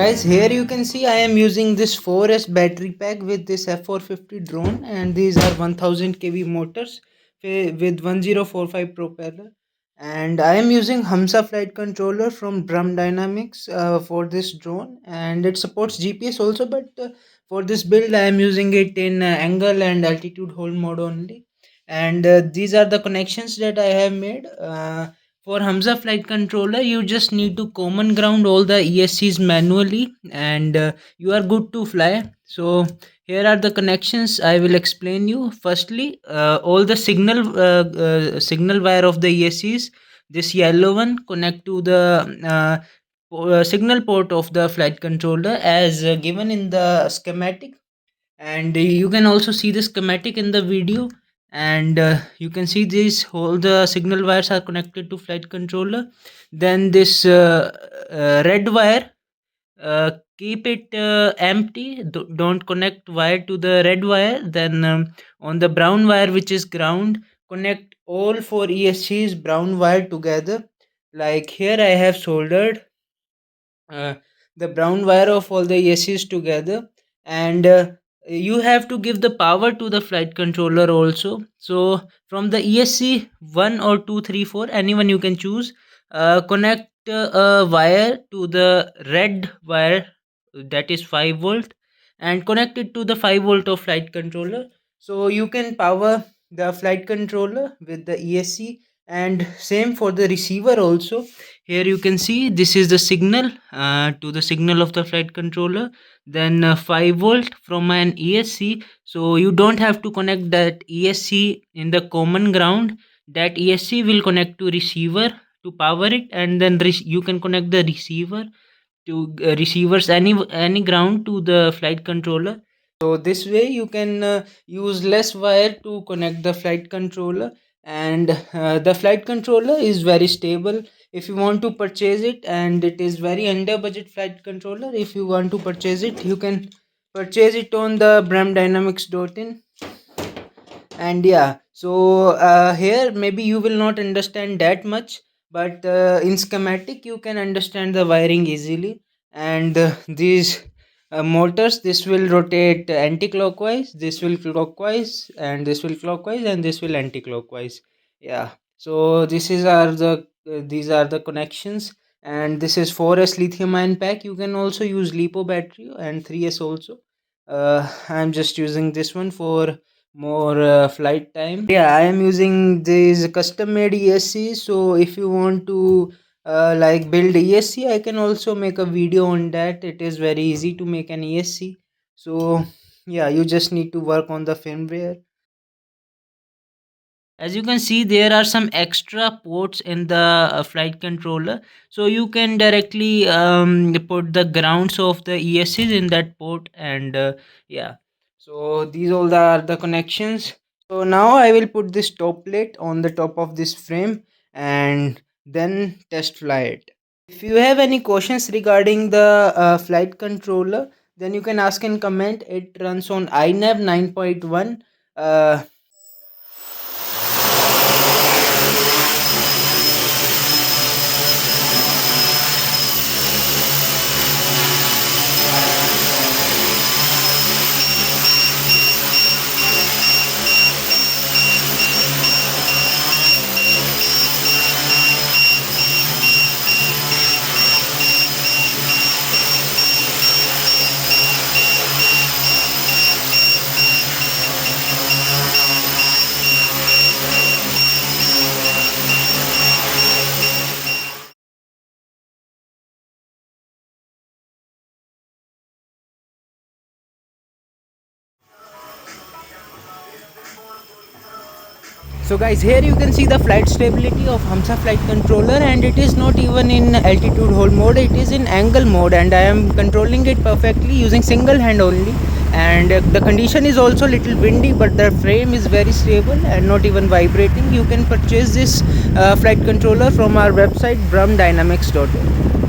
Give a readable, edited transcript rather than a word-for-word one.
Guys, here you can see I am using this 4S battery pack with this F450 drone, and these are 1000 kV motors with 1045 propeller. And I am using Hamsa flight controller from Drum Dynamics for this drone, and it supports GPS also, but for this build I am using it in angle and altitude hold mode only. And these are the connections that I have made. For Hamza Flight Controller, you just need to common ground all the ESCs manually, and you are good to fly. So here are the connections. I will explain you. Firstly, all the signal wire of the ESCs. This yellow one connect to the signal port of the flight controller as given in the schematic, and you can also see the schematic in the video. And you can see these all the signal wires are connected to flight controller. Then this red wire, keep it empty. Don't connect wire to the red wire. Then on the brown wire, which is ground, connect all four ESCs brown wire together. Like here I have soldered uh, the brown wire of all the ESCs together. And you have to give the power to the flight controller also. So from the ESC 1 or 2, 3, 4, anyone you can choose, connect a wire to the red wire, that is 5 volt, and connect it to the 5 volt of flight controller. So you can power the flight controller with the ESC. And same for the receiver also. Here you can see this is the signal to the signal of the flight controller. Then 5 volt from an ESC. So you don't have to connect that ESC in the common ground. That ESC will connect to receiver to power it, and then you can connect the receiver to receivers any ground to the flight controller. So this way you can use less wire to connect the flight controller. And the flight controller is very stable if you want to purchase it, and it is very under budget flight controller. If you want to purchase it, you can purchase it on the bramdynamics.in. And yeah, so here maybe you will not understand that much, but in schematic you can understand the wiring easily. And these motors, this will rotate anti-clockwise, this will clockwise, and this will clockwise, and this will anti-clockwise. Yeah, so this is are the these are the connections. And this is 4S lithium ion pack. You can also use lipo battery and 3S also. I'm just using this one for more flight time. Yeah, I am using these custom made ESC. So if you want to like build ESC, I can also make a video on that. It is very easy to make an ESC. So yeah, you just need to work on the firmware. As you can see, there are some extra ports in the flight controller, so you can directly put the grounds of the ESCs in that port. And yeah, so these all are the connections. So now I will put this top plate on the top of this frame and then test fly it. If you have any questions regarding the flight controller, then you can ask in comment. It runs on iNav 9.1. So guys, here you can see the flight stability of Hamsa flight controller, and it is not even in altitude hold mode, it is in angle mode, and I am controlling it perfectly using single hand only. And the condition is also little windy, but the frame is very stable and not even vibrating. You can purchase this flight controller from our website bramdynamics.in.